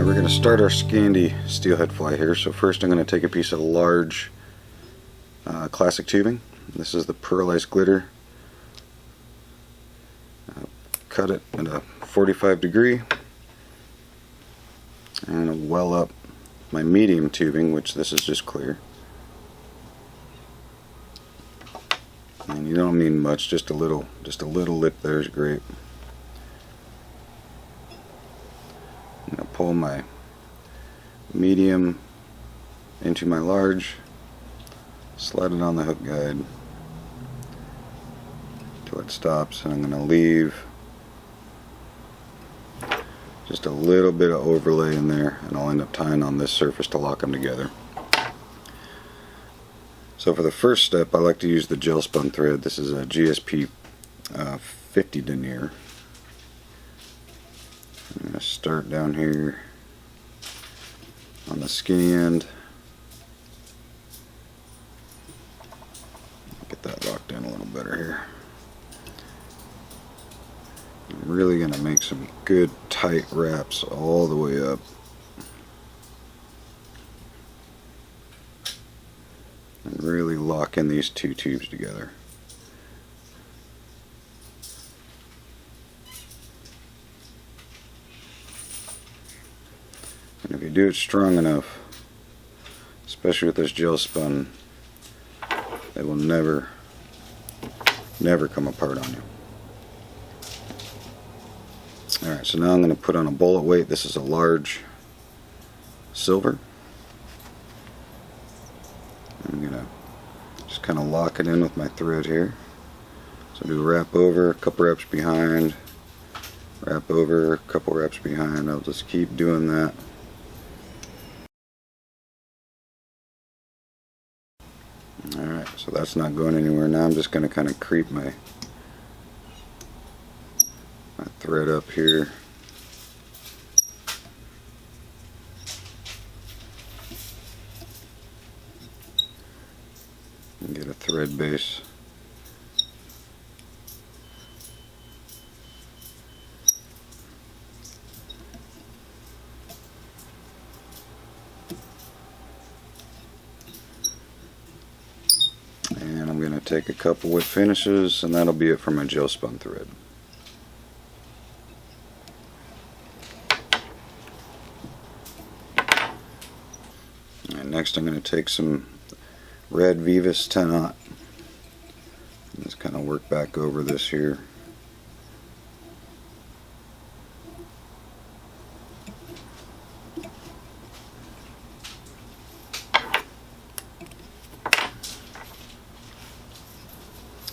Alright, we're going to start our Scandi steelhead fly here. So first I'm going to take a piece of large classic tubing. This is the pearlized glitter. Cut it at a 45 degree and I'll well up my medium tubing, which this is just clear. And you don't need much, just a little lip there is great. I'm going to pull my medium into my large, slide it on the hook guide till it stops, and I'm going to leave just a little bit of overlay in there, and I'll end up tying on this surface to lock them together. So for the first step, I like to use the gel spun thread. This is a GSP 50 denier. I'm going to start down here on the skinny end. Get that locked in a little better here. I'm really going to make some good tight wraps all the way up. And really lock in these two tubes together. And if you do it strong enough, especially with this gel spun, it will never come apart on you. Alright, so now I'm going to put on a bullet weight. This is a large silver. I'm going to just kind of lock it in with my thread here. So do a wrap over, a couple wraps behind, wrap over, a couple wraps behind. I'll just keep doing that. Alright, so that's not going anywhere. Now I'm just going to kind of creep my thread up here. And get a thread base. And I'm going to take a couple whip finishes, and that'll be it for my gel spun thread. And next I'm going to take some red Vivus 10-aught. Just kind of work back over this here.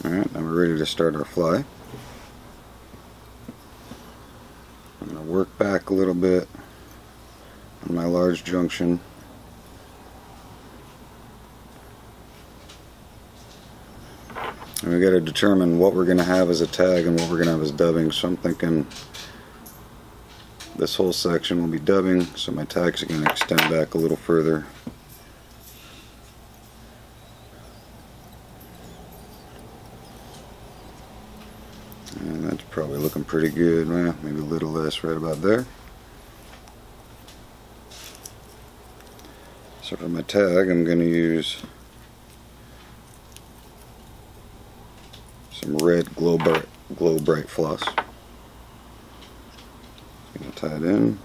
Alright, now we're ready to start our fly. I'm going to work back a little bit on my large junction. And we got to determine what we're going to have as a tag and what we're going to have as dubbing. So I'm thinking this whole section will be dubbing, so my tags are going to extend back a little further. And that's probably looking pretty good. Well, maybe a little less right about there. So for my tag, I'm going to use some red glow bright floss. Going to tie it in.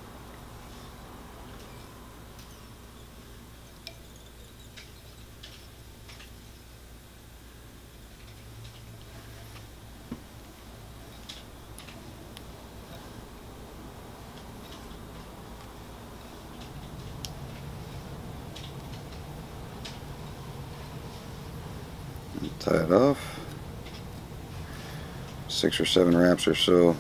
And tie it off. 6 or 7 wraps or so.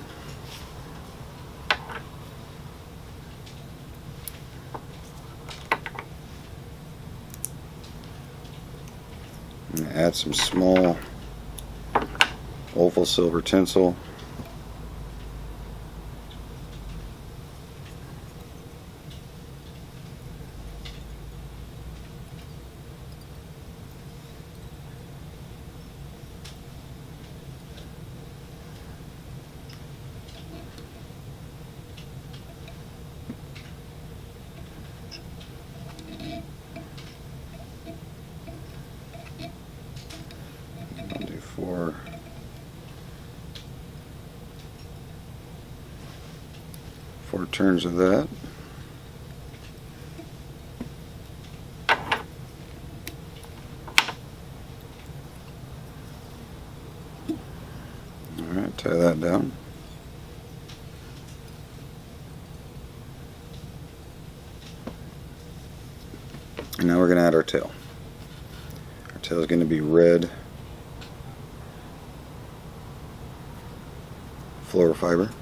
I'm going to add some small oval silver tinsel. 4 turns of that. Alright, tie that down. And now we're going to add our tail. Our tail is going to be red fluorofiber.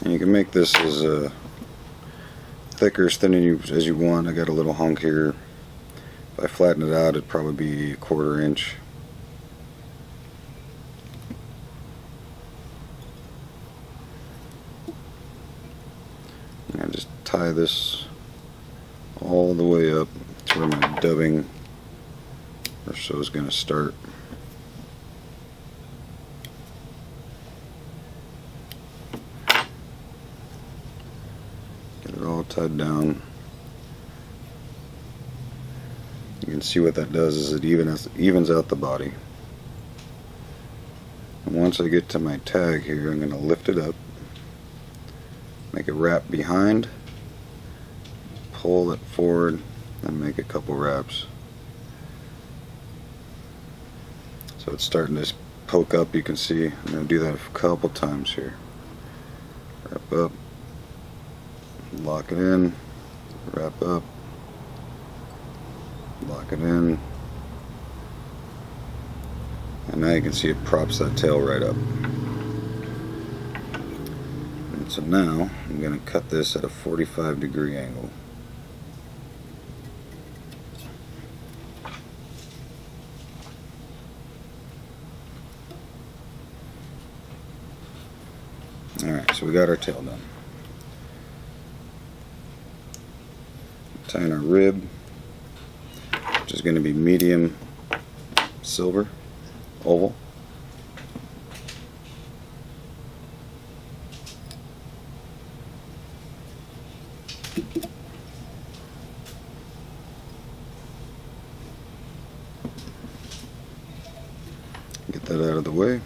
And you can make this as thick or as thin as you want. I got a little hunk here. If I flatten it out, it'd probably be 1/4 inch. And I just tie this all the way up to where my dubbing or so is going to start. Get it all tied down. You can see what that does is it evens out the body. And once I get to my tag here, I'm going to lift it up, make it wrap behind, pull it forward, and make a couple wraps. So it's starting to poke up, you can see. I'm going to do that a couple times here. Wrap up, lock it in, wrap up, lock it in, and now you can see it props that tail right up. And so now I'm going to cut this at a 45-degree angle. Alright, so we got our tail done. Tying our rib, which is going to be medium silver, oval. Get that out of the way.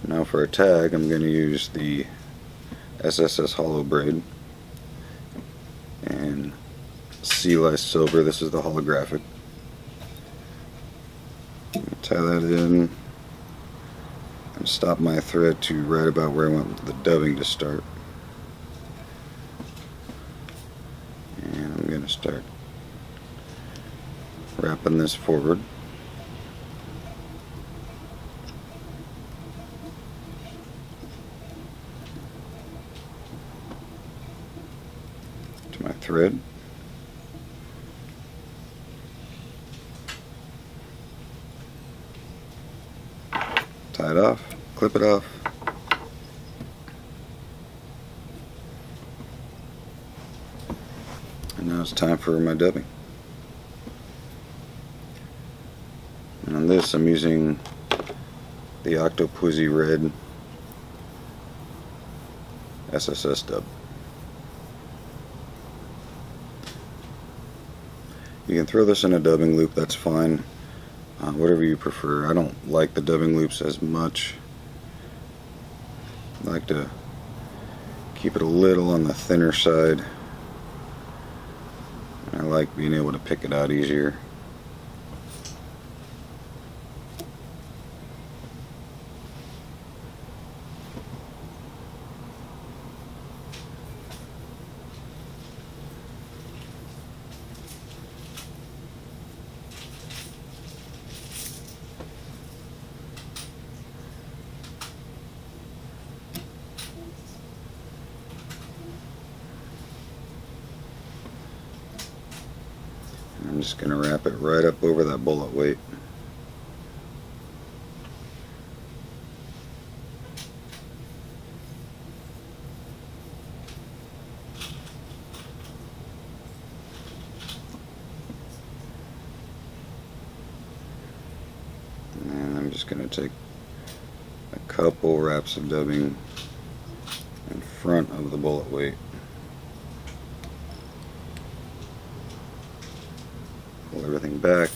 Now for a tag, I'm going to use the SSS hollow braid and sea lice silver. This is the holographic. Tie that in and stop my thread to right about where I want the dubbing to start. And I'm going to start wrapping this forward. To my thread. Tie it off, clip it off. And now it's time for my dubbing. And on this I'm using the Octopussy Red SSS dub. You can throw this in a dubbing loop, that's fine. Whatever you prefer. I don't like the dubbing loops as much. I like to keep it a little on the thinner side. I like being able to pick it out easier. I'm just going to wrap it right up over that bullet weight. And I'm just going to take a couple wraps of dubbing in front of the bullet weight. Pull everything back,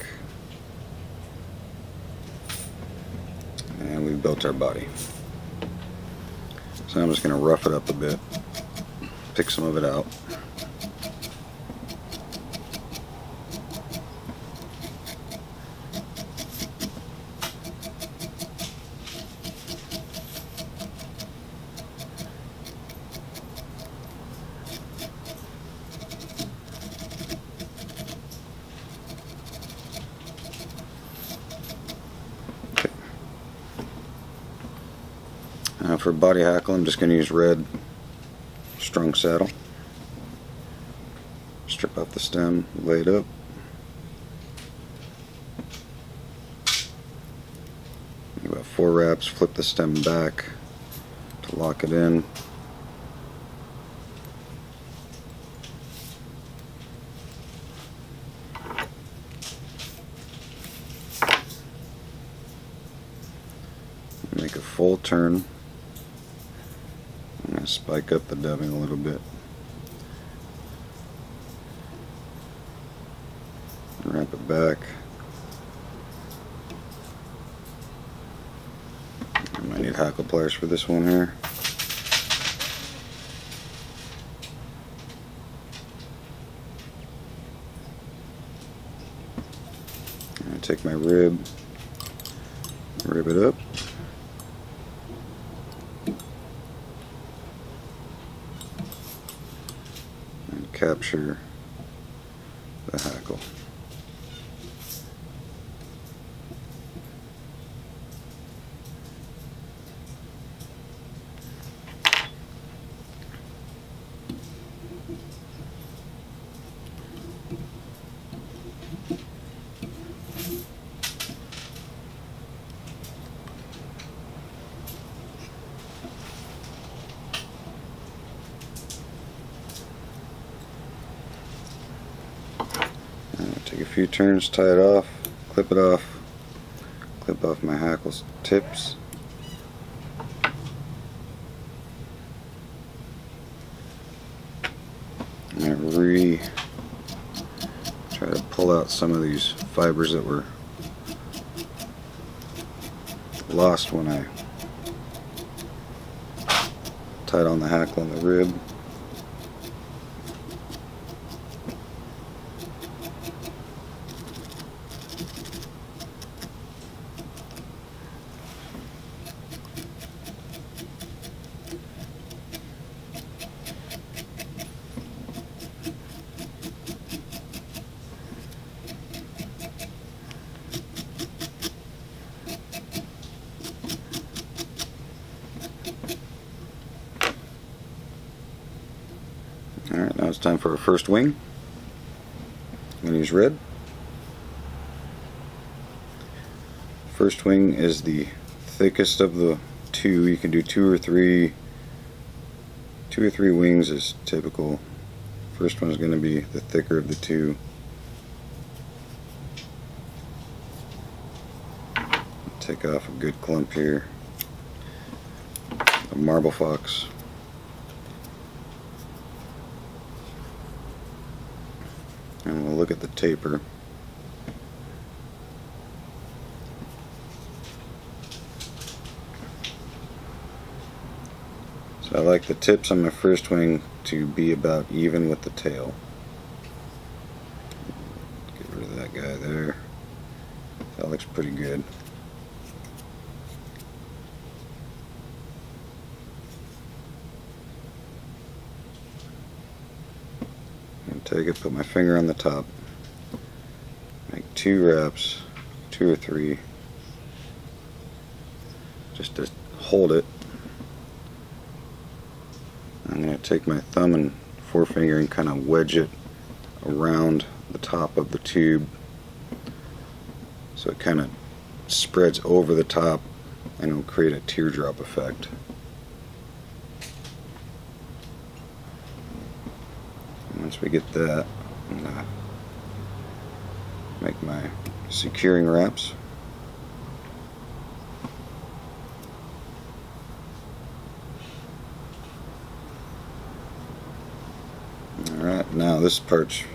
built our body. So I'm just going to rough it up a bit, pick some of it out. For body hackle, I'm just going to use red strung saddle. Strip off the stem, lay it up. About 4 wraps, flip the stem back to lock it in. Make a full turn. I'm going to spike up the dubbing a little bit. Wrap it back. I might need hackle pliers for this one here. I'm going to take my rib it up. Capture the hackle. Take a few turns, tie it off, clip off my hackle tips. I'm going to try to pull out some of these fibers that were lost when I tied on the hackle and the rib. Alright, now it's time for our first wing. I'm going to use red. First wing is the thickest of the two. You can do two or three wings is typical. First one is going to be the thicker of the two. Take off a good clump here. A marble fox. And we'll look at the taper. So I like the tips on my first wing to be about even with the tail. Get rid of that guy there. That looks pretty good. Take it, put my finger on the top, make 2 wraps, 2 or 3, just to hold it. I'm going to take my thumb and forefinger and kind of wedge it around the top of the tube so it kind of spreads over the top and it'll create a teardrop effect. Once we get that, I'm going to make my securing wraps. Alright, now this part's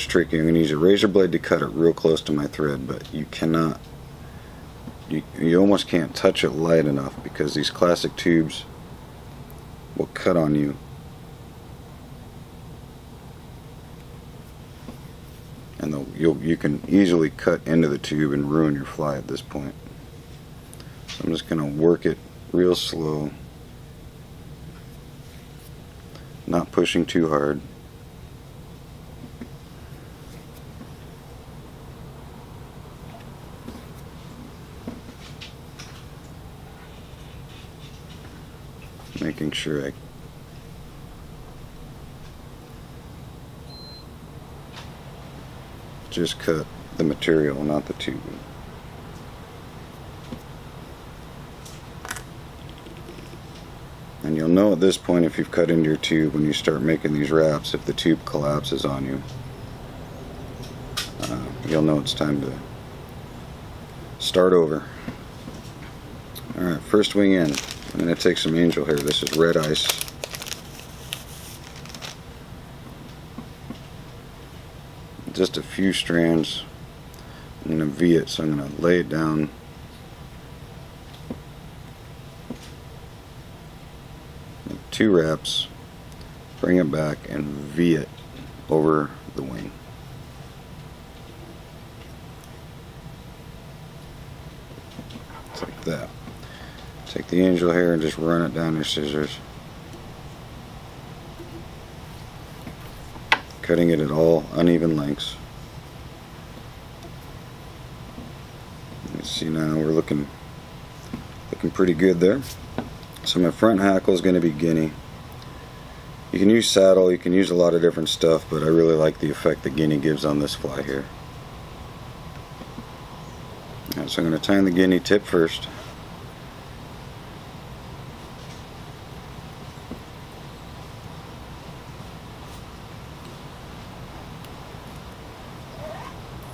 tricky. I'm going to use a razor blade to cut it real close to my thread, but you cannot you almost can't touch it light enough because these classic tubes will cut on you. And you can easily cut into the tube and ruin your fly at this point. So I'm just going to work it real slow, not pushing too hard. Making sure I just cut the material, not the tube. And you'll know at this point if you've cut into your tube when you start making these wraps, if the tube collapses on you. You'll know it's time to start over. Alright, first wing in. I'm going to take some angel hair. This is red ice. Just a few strands. I'm going to V it, so I'm going to lay it down. Make 2 wraps, bring it back, and V it over the wing. Just like that. Take the angel hair and just run it down your scissors, cutting it at all uneven lengths. You see now we're looking pretty good there. So my front hackle is going to be guinea. You can use saddle, you can use a lot of different stuff, but I really like the effect that guinea gives on this fly here. Right, so I'm going to tie in the guinea tip first.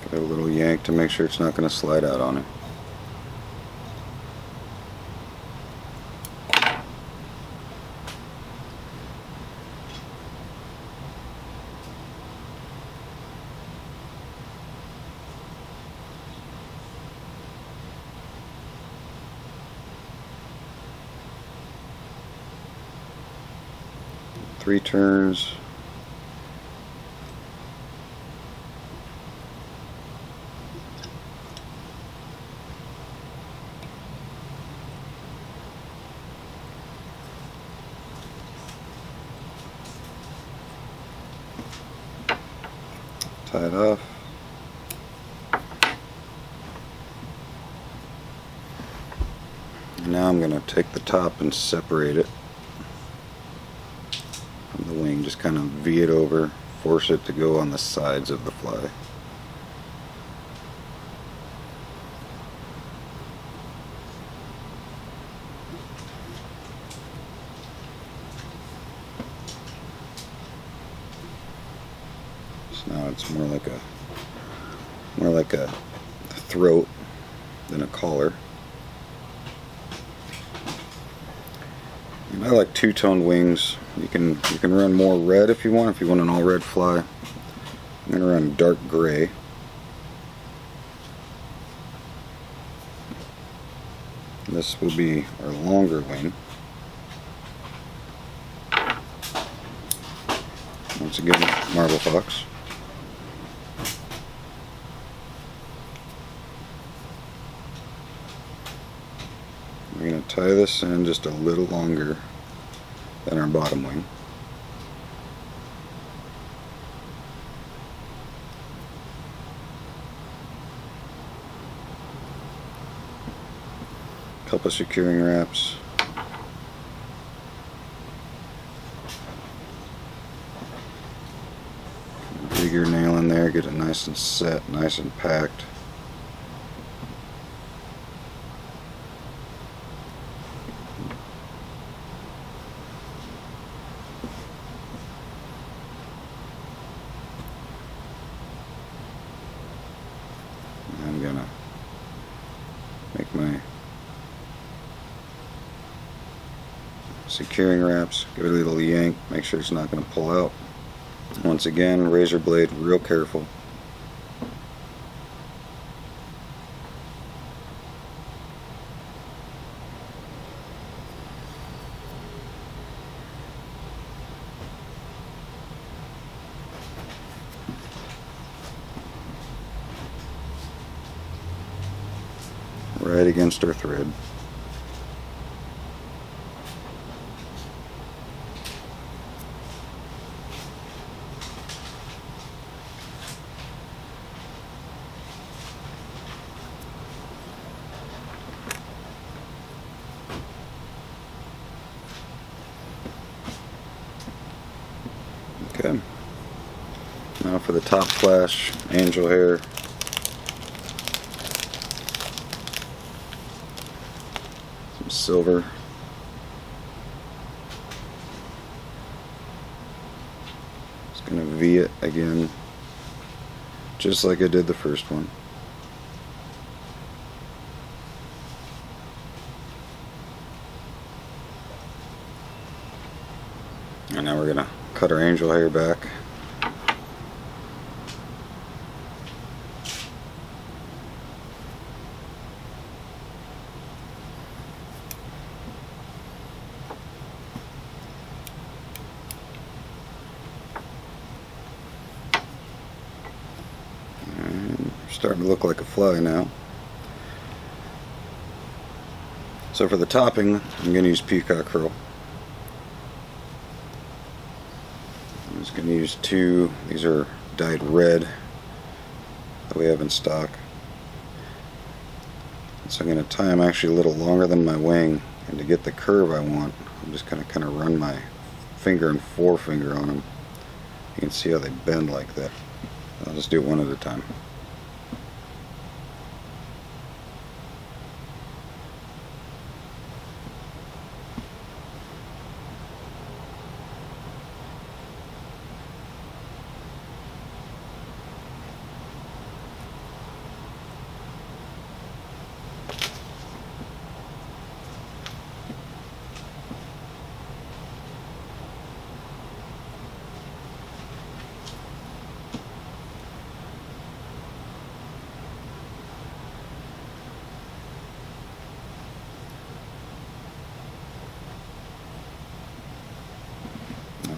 Give it a little yank to make sure it's not going to slide out on it. Three turns. Tie it off. Now I'm going to take the top and separate it from the wing. Just kind of V it over, force it to go on the sides of the fly. So now it's more like a throat than a collar. And I like two-tone wings. You can run more red if you want an all red fly. I'm going to run dark gray. This will be our longer wing. Once again, marble fox. We're going to tie this in just a little longer than our bottom wing. Couple securing wraps. Dig your nail in there, get it nice and set, nice and packed. I'm gonna make my securing wraps, give it a little yank, make sure it's not going to pull out. Once again, razor blade, real careful. right against our thread. Okay. Now for the top flash, angel hair. Some silver. Just gonna V it again, just like I did the first one. And now we're gonna cut our angel hair back. And starting to look like a fly now. So for the topping, I'm gonna use peacock curl. I'm just going to use two. These are dyed red that we have in stock. So I'm going to tie them actually a little longer than my wing, and to get the curve I want, I'm just going to kind of run my finger and forefinger on them. You can see how they bend like that. I'll just do it one at a time.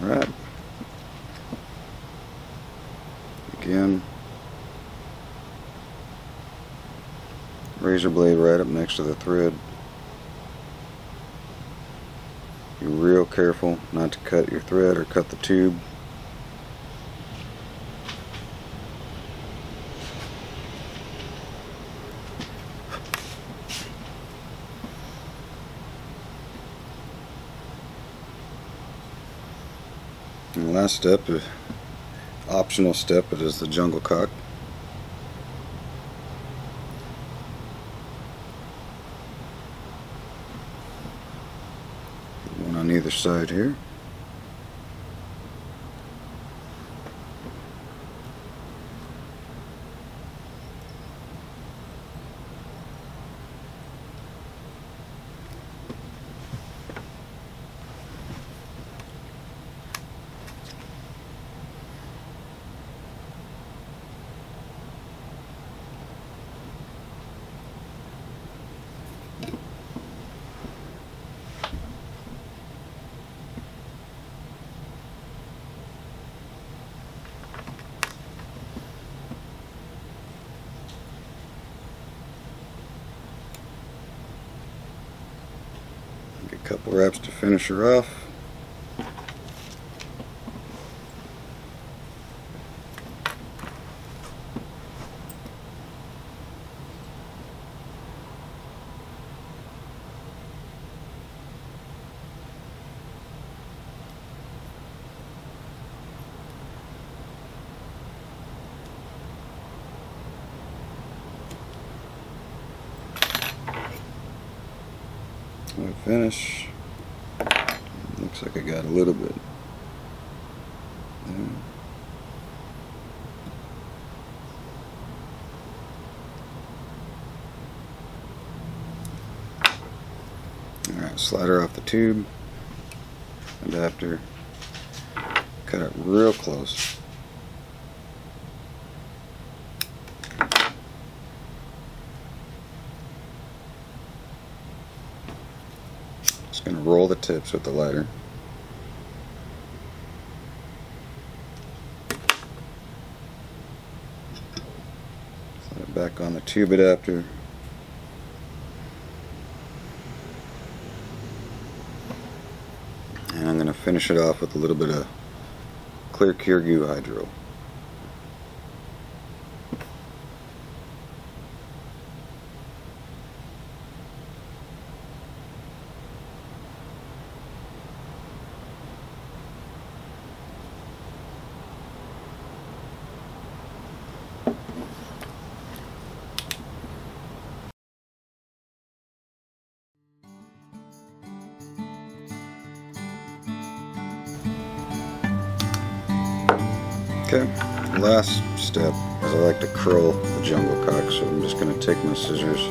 Alright. Again, razor blade right up next to the thread. Be real careful not to cut your thread or cut the tube. And the last step, optional step, it is the jungle cock. One on either side here. Get a couple wraps to finish her off. When I finish, looks like I got a little bit there. Alright, slide her off the tube, adapter, cut it real close. Just going to roll the tips with the lighter. Slide it back on the tube adapter. finish it off with a little bit of clear cure goo hydro. Okay, last step is I like to curl the jungle cock, so I'm just going to take my scissors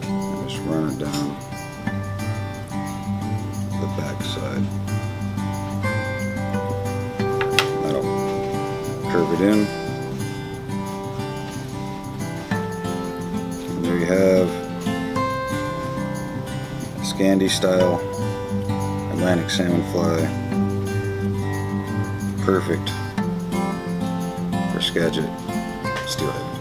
and just run it down the back side. That'll curve it in. And there you have Scandi style Atlantic salmon fly. Perfect for Skagit steelhead.